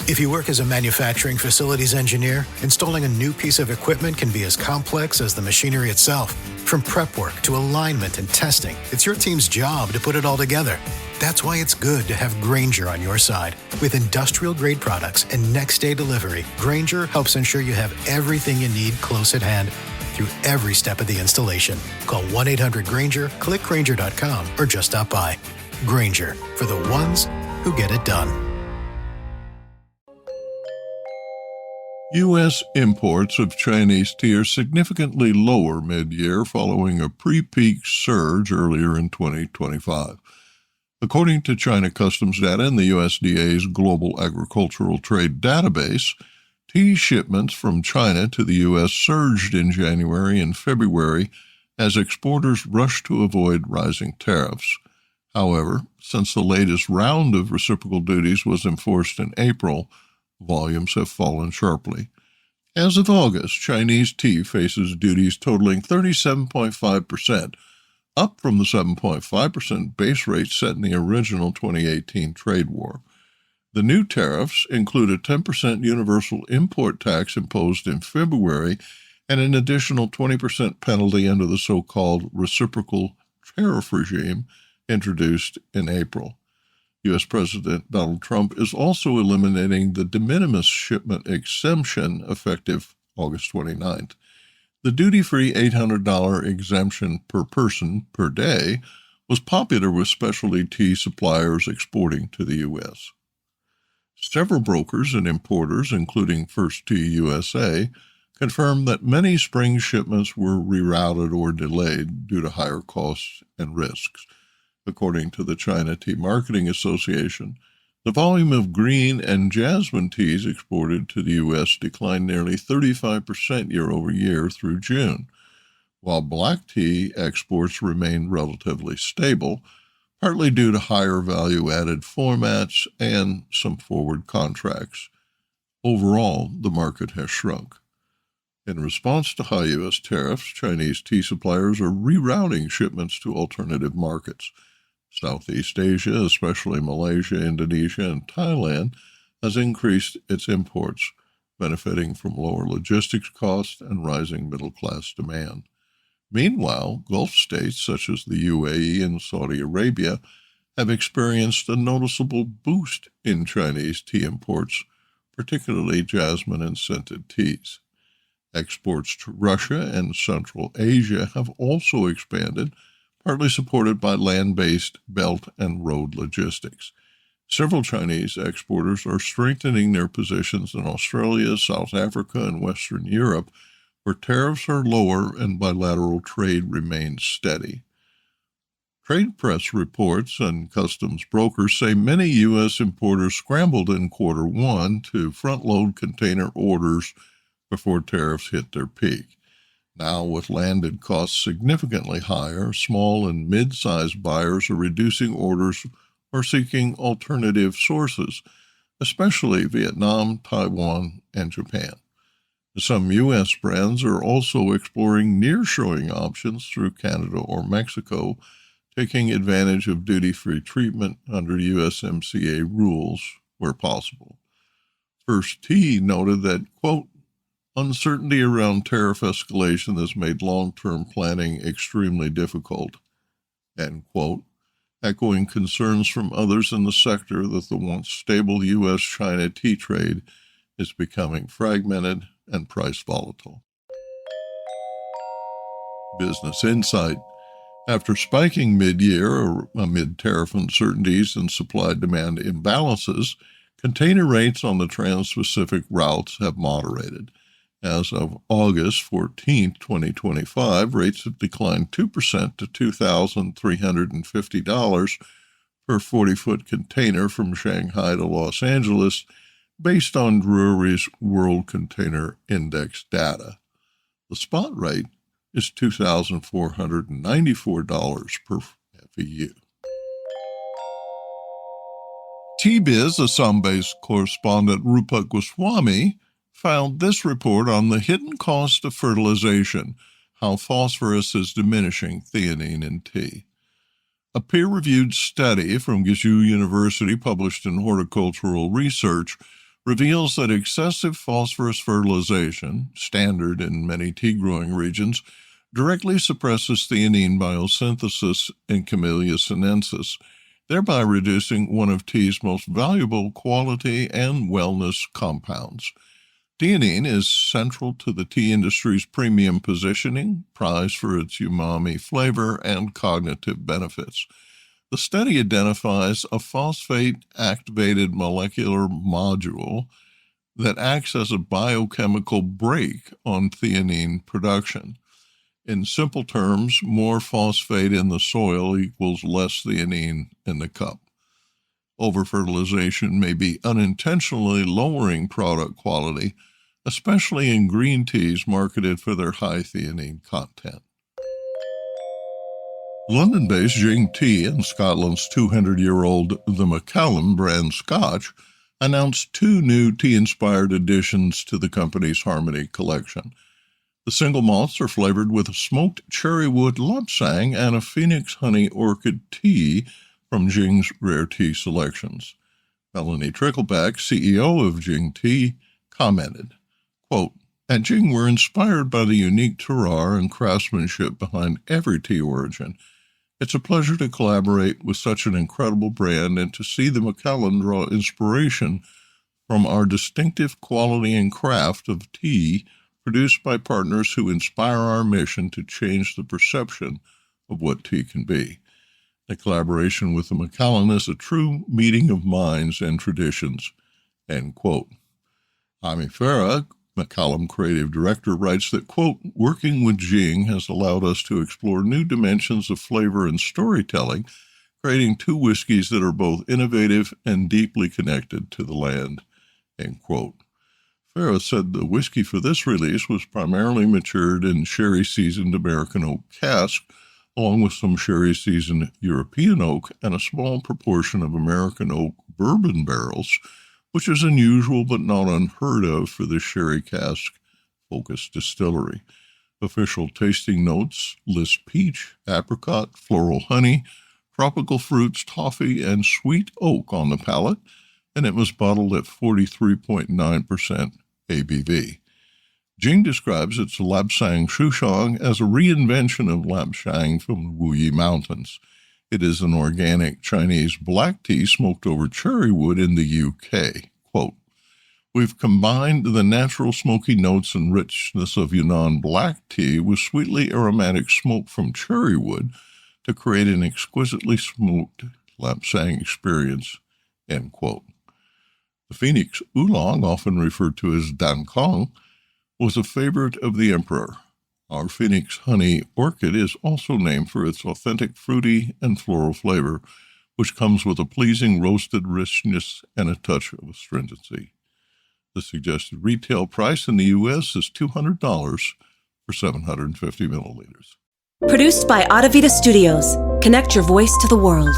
If you work as a manufacturing facilities engineer, installing a new piece of equipment can be as complex as the machinery itself. From prep work to alignment and testing, it's your team's job to put it all together. That's why it's good to have Grainger on your side. With industrial-grade products and next-day delivery, Grainger helps ensure you have everything you need close at hand through every step of the installation. Call 1-800-GRAINGER, click Grainger.com, or just stop by. Grainger, for the ones who get it done. U.S. imports of Chinese tea are significantly lower mid-year following a pre-peak surge earlier in 2025. According to China customs data in the USDA's Global Agricultural Trade Database, tea shipments from China to the U.S. surged in January and February as exporters rushed to avoid rising tariffs. However, since the latest round of reciprocal duties was enforced in April, volumes have fallen sharply. As of August, Chinese tea faces duties totaling 37.5%, up from the 7.5% base rate set in the original 2018 trade war. The new tariffs include a 10% universal import tax imposed in February and an additional 20% penalty under the so-called reciprocal tariff regime introduced in April. U.S. President Donald Trump is also eliminating the de minimis shipment exemption effective August 29th. The duty-free $800 exemption per person per day was popular with specialty tea suppliers exporting to the U.S. Several brokers and importers, including First Tea USA, confirmed that many spring shipments were rerouted or delayed due to higher costs and risks. According to the China Tea Marketing Association, the volume of green and jasmine teas exported to the U.S. declined nearly 35% year-over-year through June, while black tea exports remained relatively stable, partly due to higher value-added formats and some forward contracts. Overall, the market has shrunk. In response to high U.S. tariffs, Chinese tea suppliers are rerouting shipments to alternative markets. Southeast Asia, especially Malaysia, Indonesia, and Thailand, has increased its imports, benefiting from lower logistics costs and rising middle-class demand. Meanwhile, Gulf states such as the UAE and Saudi Arabia have experienced a noticeable boost in Chinese tea imports, particularly jasmine and scented teas. Exports to Russia and Central Asia have also expanded, partly supported by land-based belt and road logistics. Several Chinese exporters are strengthening their positions in Australia, South Africa, and Western Europe, where tariffs are lower and bilateral trade remains steady. Trade press reports and customs brokers say many U.S. importers scrambled in Q1 to front-load container orders before tariffs hit their peak. Now, with landed costs significantly higher, small and mid-sized buyers are reducing orders or seeking alternative sources, especially Vietnam, Taiwan, and Japan. Some U.S. brands are also exploring nearshoring options through Canada or Mexico, taking advantage of duty-free treatment under USMCA rules where possible. First Tea noted that, quote, uncertainty around tariff escalation has made long-term planning extremely difficult, end quote, echoing concerns from others in the sector that the once stable U.S.-China tea trade is becoming fragmented and price volatile. Business Insight. After spiking mid-year amid tariff uncertainties and supply-demand imbalances, container rates on the Trans-Pacific routes have moderated. As of August 14, 2025, rates have declined 2% to $2,350 per 40-foot container from Shanghai to Los Angeles, based on Drewry's World Container Index data. The spot rate is $2,494 per FEU. TBiz Assam-based correspondent Rupa Goswami found this report on the hidden cost of fertilization, how phosphorus is diminishing theanine in tea. A peer-reviewed study from Guizhou University published in Horticultural Research reveals that excessive phosphorus fertilization, standard in many tea-growing regions, directly suppresses theanine biosynthesis in Camellia sinensis, thereby reducing one of tea's most valuable quality and wellness compounds. Theanine is central to the tea industry's premium positioning, prized for its umami flavor and cognitive benefits. The study identifies a phosphate-activated molecular module that acts as a biochemical brake on theanine production. In simple terms, more phosphate in the soil equals less theanine in the cup. Overfertilization may be unintentionally lowering product quality, especially in green teas marketed for their high theanine content. London-based Jing Tea and Scotland's 200-year-old The Macallan brand Scotch announced 2 new tea-inspired additions to the company's Harmony collection. The single malts are flavored with a smoked cherrywood lapsang and a Phoenix honey orchid tea from Jing's rare tea selections. Melanie Trickleback, CEO of Jing Tea, commented, quote, "At Jing, we're inspired by the unique terroir and craftsmanship behind every tea origin. It's a pleasure to collaborate with such an incredible brand and to see the Macallan draw inspiration from our distinctive quality and craft of tea produced by partners who inspire our mission to change the perception of what tea can be. The collaboration with the Macallan is a true meeting of minds and traditions," end quote. Ami Farah, Macallan creative director, writes that, quote, "Working with Jing has allowed us to explore new dimensions of flavor and storytelling, creating 2 whiskeys that are both innovative and deeply connected to the land," end quote. Farah said the whiskey for this release was primarily matured in sherry-seasoned American oak cask, along with some sherry-seasoned European oak and a small proportion of American oak bourbon barrels, which is unusual but not unheard of for the sherry cask-focused distillery. Official tasting notes list peach, apricot, floral honey, tropical fruits, toffee, and sweet oak on the palate, and it was bottled at 43.9% ABV. Jing describes its Lapsang Shushang as a reinvention of Lapsang from the Wuyi Mountains. It is an organic Chinese black tea smoked over cherry wood in the UK. Quote, "We've combined the natural smoky notes and richness of Yunnan black tea with sweetly aromatic smoke from cherry wood to create an exquisitely smoked Lapsang experience," end quote. The Phoenix Oolong, often referred to as Dankong, was a favorite of the emperor. Our Phoenix honey orchid is also named for its authentic fruity and floral flavor, which comes with a pleasing roasted richness and a touch of astringency. The suggested retail price in the U.S. is $200 for 750 milliliters. Produced by Audavita Studios. Connect your voice to the world.